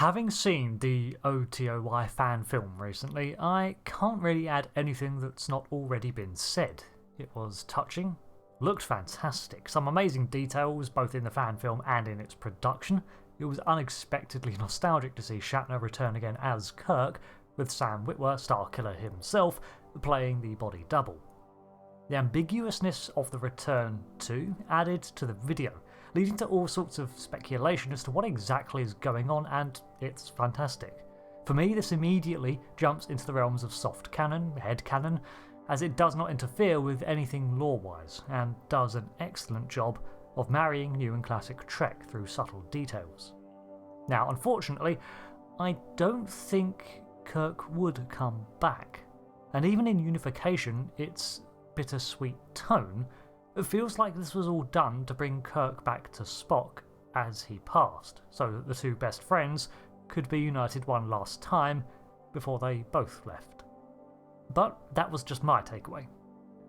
Having seen the OTOY fan film recently, I can't really add anything that's not already been said. It was touching, looked fantastic, some amazing details both in the fan film and in its production. It was unexpectedly nostalgic to see Shatner return again as Kirk, with Sam Witwer, Starkiller himself, playing the body double. The ambiguousness of the return too added to the video, leading to all sorts of speculation as to what exactly is going on, and it's fantastic. For me, this immediately jumps into the realms of soft canon, head canon, as it does not interfere with anything lore-wise, and does an excellent job of marrying new and classic Trek through subtle details. Now, unfortunately, I don't think Kirk would come back, and even in Unification, its bittersweet tone, it feels like this was all done to bring Kirk back to Spock as he passed, so that the two best friends could be united one last time before they both left. But that was just my takeaway.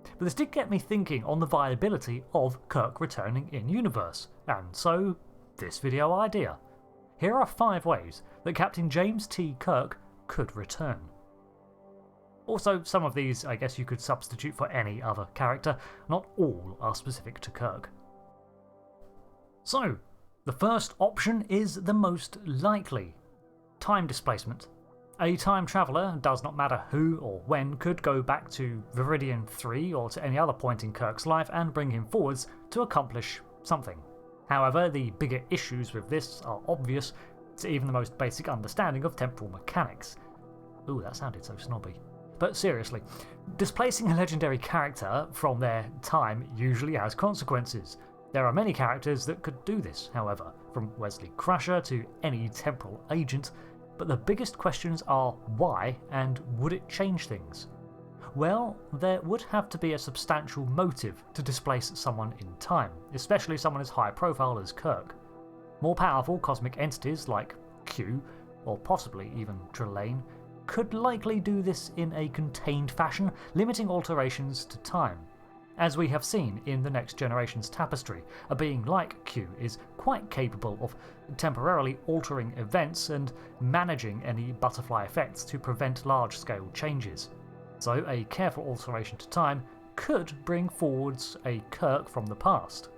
But this did get me thinking on the viability of Kirk returning in-universe, and so this video idea. Here are 5 ways that Captain James T Kirk could return. Also, some of these I guess you could substitute for any other character, not all are specific to Kirk. So, the first option is the most likely. Time displacement. A time traveller, does not matter who or when, could go back to Viridian 3 or to any other point in Kirk's life and bring him forwards to accomplish something. However, the bigger issues with this are obvious to even the most basic understanding of temporal mechanics. Ooh, that sounded so snobby. But seriously, displacing a legendary character from their time usually has consequences. There are many characters that could do this, however, from Wesley Crusher to any temporal agent, but the biggest questions are why and would it change things? Well, there would have to be a substantial motive to displace someone in time, especially someone as high profile as Kirk. More powerful cosmic entities like Q, or possibly even Trelane, could likely do this in a contained fashion, limiting alterations to time. As we have seen in the Next Generation's tapestry, a being like Q is quite capable of temporarily altering events and managing any butterfly effects to prevent large-scale changes. So a careful alteration to time could bring forwards a Kirk from the past.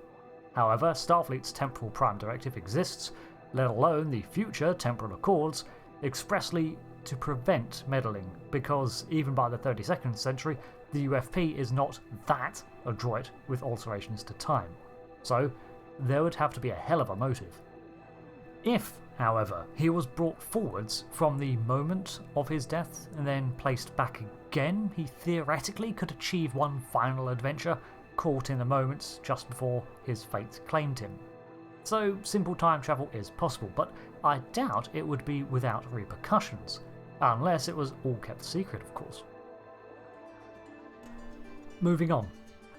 However, Starfleet's Temporal Prime Directive exists, let alone the future Temporal Accords, expressly to prevent meddling, because even by the 32nd century, the UFP is not that adroit with alterations to time. So, there would have to be a hell of a motive. If, however, he was brought forwards from the moment of his death and then placed back again, he theoretically could achieve one final adventure, caught in the moments just before his fate claimed him. So, simple time travel is possible, but I doubt it would be without repercussions. Unless it was all kept secret, of course. Moving on.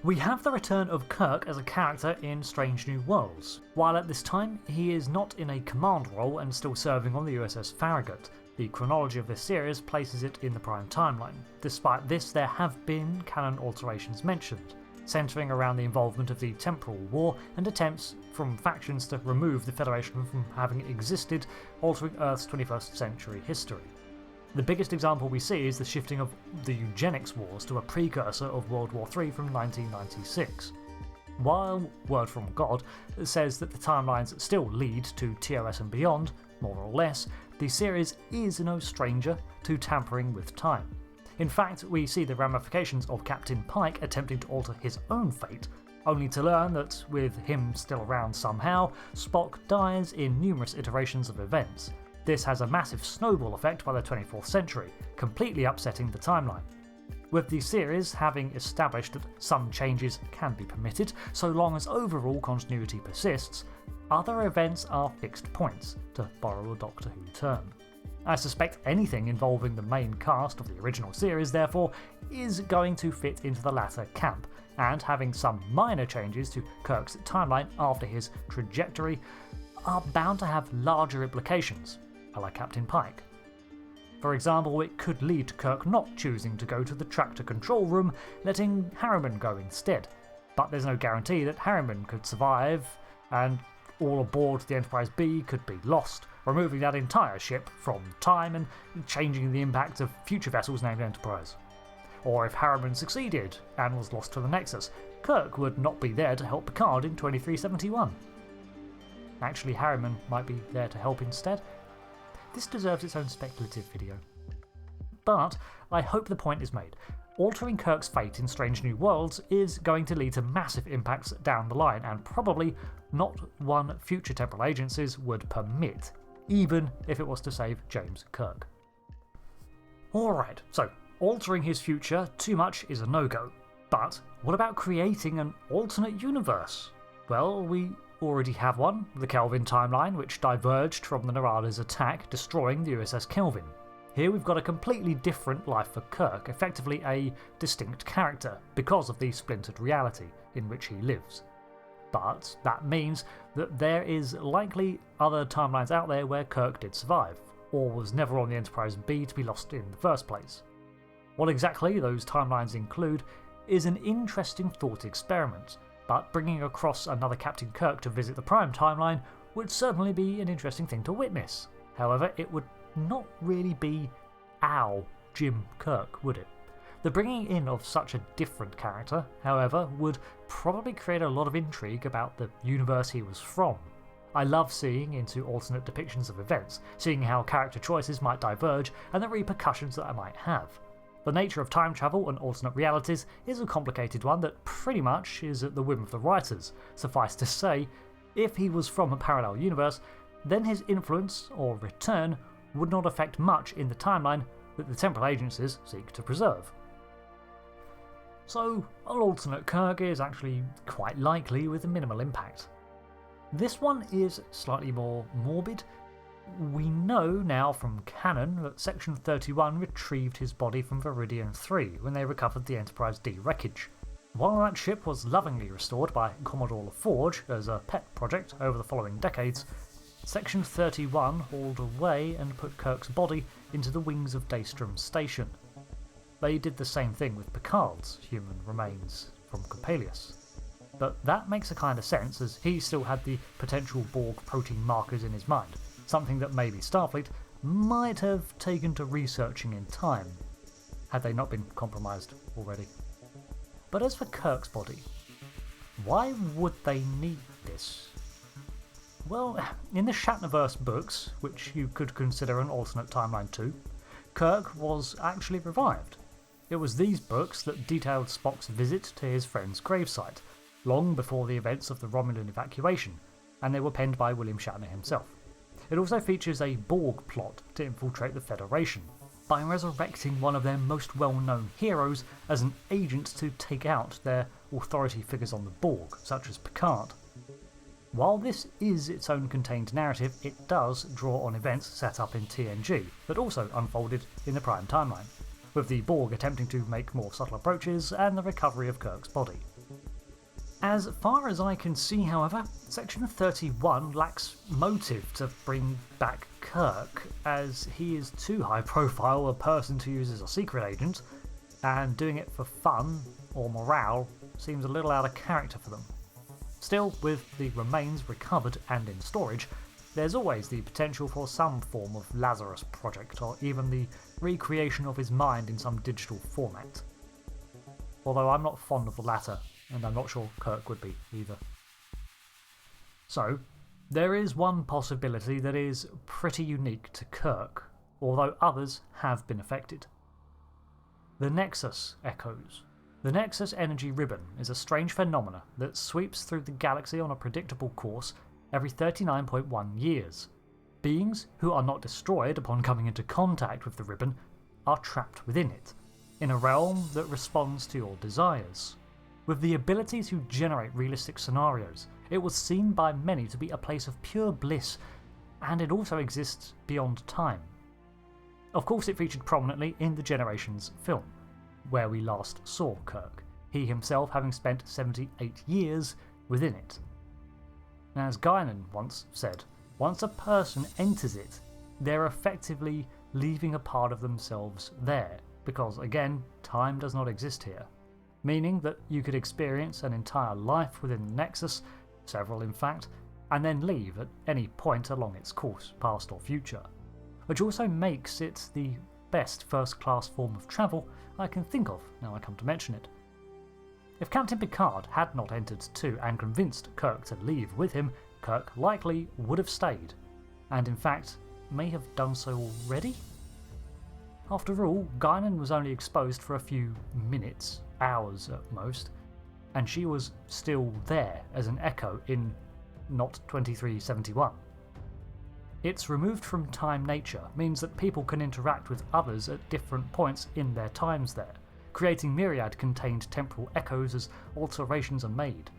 We have the return of Kirk as a character in Strange New Worlds. While at this time he is not in a command role and still serving on the USS Farragut, the chronology of this series places it in the Prime Timeline. Despite this, there have been canon alterations mentioned, centering around the involvement of the Temporal War and attempts from factions to remove the Federation from having existed, altering Earth's 21st century history. The biggest example we see is the shifting of the eugenics wars to a precursor of World War III from 1996. While Word from God says that the timelines still lead to TOS and beyond, more or less, the series is no stranger to tampering with time. In fact, we see the ramifications of Captain Pike attempting to alter his own fate, only to learn that, with him still around somehow, Spock dies in numerous iterations of events. This has a massive snowball effect by the 24th century, completely upsetting the timeline. With the series having established that some changes can be permitted, so long as overall continuity persists, other events are fixed points, to borrow a Doctor Who term. I suspect anything involving the main cast of the original series, therefore, is going to fit into the latter camp, and having some minor changes to Kirk's timeline after his trajectory are bound to have larger implications, like Captain Pike. For example, it could lead to Kirk not choosing to go to the tractor control room, letting Harriman go instead, but there's no guarantee that Harriman could survive, and all aboard the Enterprise B could be lost, removing that entire ship from time and changing the impact of future vessels named Enterprise. Or if Harriman succeeded and was lost to the Nexus, Kirk would not be there to help Picard in 2371. Actually, Harriman might be there to help instead. This deserves its own speculative video. But I hope the point is made. Altering Kirk's fate in Strange New Worlds is going to lead to massive impacts down the line, and probably not one future temporal agencies would permit, even if it was to save James Kirk. Alright, so altering his future too much is a no-go. But what about creating an alternate universe? Well, we already have one, the Kelvin timeline, which diverged from the Narada's attack, destroying the USS Kelvin. Here we've got a completely different life for Kirk, effectively a distinct character, because of the splintered reality in which he lives. But that means that there is likely other timelines out there where Kirk did survive, or was never on the Enterprise B to be lost in the first place. What exactly those timelines include is an interesting thought experiment, but bringing across another Captain Kirk to visit the Prime timeline would certainly be an interesting thing to witness. However, it would not really be our Jim Kirk, would it? The bringing in of such a different character, however, would probably create a lot of intrigue about the universe he was from. I love seeing into alternate depictions of events, seeing how character choices might diverge and the repercussions that I might have. The nature of time travel and alternate realities is a complicated one that pretty much is at the whim of the writers. Suffice to say, if he was from a parallel universe, then his influence or return would not affect much in the timeline that the temporal agencies seek to preserve. So, an alternate Kirk is actually quite likely with a minimal impact. This one is slightly more morbid. We know now from canon that Section 31 retrieved his body from Viridian 3 when they recovered the Enterprise D wreckage. While that ship was lovingly restored by Commodore LaForge as a pet project over the following decades, Section 31 hauled away and put Kirk's body into the wings of Daystrom Station. They did the same thing with Picard's human remains from Coppelius. But that makes a kind of sense, as he still had the potential Borg protein markers in his mind, something that maybe Starfleet might have taken to researching in time, had they not been compromised already. But as for Kirk's body, why would they need this? Well, in the Shatnerverse books, which you could consider an alternate timeline too, Kirk was actually revived. It was these books that detailed Spock's visit to his friend's gravesite, long before the events of the Romulan evacuation, and they were penned by William Shatner himself. It also features a Borg plot to infiltrate the Federation, by resurrecting one of their most well-known heroes as an agent to take out their authority figures on the Borg, such as Picard. While this is its own contained narrative, it does draw on events set up in TNG that also unfolded in the Prime timeline, with the Borg attempting to make more subtle approaches and the recovery of Kirk's body. As far as I can see, however, Section 31 lacks motive to bring back Kirk, as he is too high profile a person to use as a secret agent, and doing it for fun or morale seems a little out of character for them. Still, with the remains recovered and in storage, there's always the potential for some form of Lazarus project, or even the recreation of his mind in some digital format. Although I'm not fond of the latter, and I'm not sure Kirk would be either. So, there is one possibility that is pretty unique to Kirk, although others have been affected. The Nexus echoes. The Nexus energy ribbon is a strange phenomena that sweeps through the galaxy on a predictable course every 39.1 years. Beings who are not destroyed upon coming into contact with the ribbon are trapped within it, in a realm that responds to your desires. With the ability to generate realistic scenarios, it was seen by many to be a place of pure bliss, and it also exists beyond time. Of course, it featured prominently in the Generations film, where we last saw Kirk, he himself having spent 78 years within it. As Guinan once said, once a person enters it, they're effectively leaving a part of themselves there, because again, time does not exist here, meaning that you could experience an entire life within the Nexus, several in fact, and then leave at any point along its course, past or future, which also makes it the best first-class form of travel I can think of now I come to mention it. If Captain Picard had not entered too and convinced Kirk to leave with him, Kirk likely would have stayed, and in fact may have done so already? After all, Guinan was only exposed for a few minutes, hours at most, and she was still there as an echo in not 2371. Its removed from time nature means that people can interact with others at different points in their times there, creating myriad contained temporal echoes as alterations are made.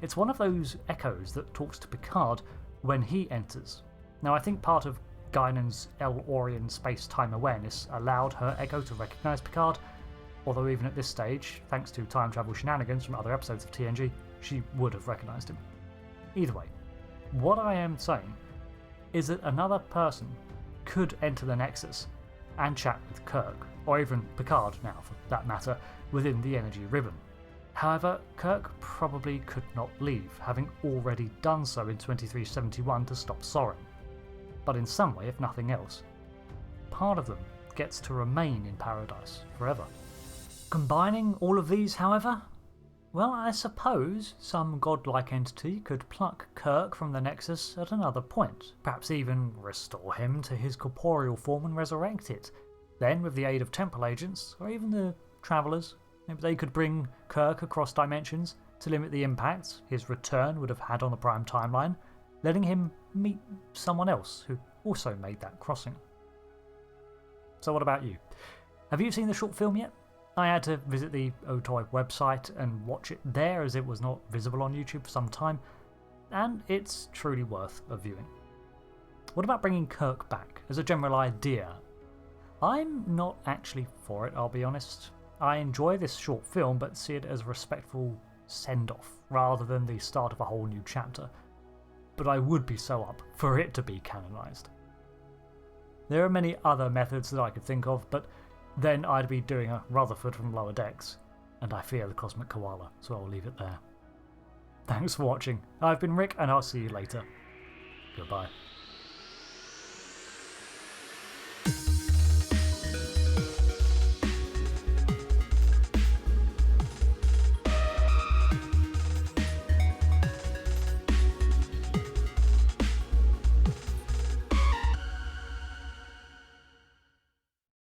It's one of those echoes that talks to Picard when he enters. Now I think part of Guinan's El-Orian space-time awareness allowed her echo to recognise Picard, although even at this stage, thanks to time travel shenanigans from other episodes of TNG, she would have recognised him. Either way, what I am saying is that another person could enter the Nexus and chat with Kirk, or even Picard now for that matter, within the energy ribbon. However, Kirk probably could not leave, having already done so in 2371 to stop Soren. But in some way, if nothing else, part of them gets to remain in paradise forever. Combining all of these, however, well, I suppose some godlike entity could pluck Kirk from the Nexus at another point, perhaps even restore him to his corporeal form and resurrect it. Then, with the aid of temporal agents, or even the Travellers, maybe they could bring Kirk across dimensions to limit the impact his return would have had on the Prime timeline, letting him meet someone else who also made that crossing. So what about you? Have you seen the short film yet? I had to visit the Otoy website and watch it there as it was not visible on YouTube for some time, and it's truly worth a viewing. What about bringing Kirk back as a general idea? I'm not actually for it, I'll be honest. I enjoy this short film but see it as a respectful send-off rather than the start of a whole new chapter, but I would be so up for it to be canonised. There are many other methods that I could think of, but then I'd be doing a Rutherford from Lower Decks, and I fear the Cosmic Koala, so I'll leave it there. Thanks for watching. I've been Rick, and I'll see you later. Goodbye.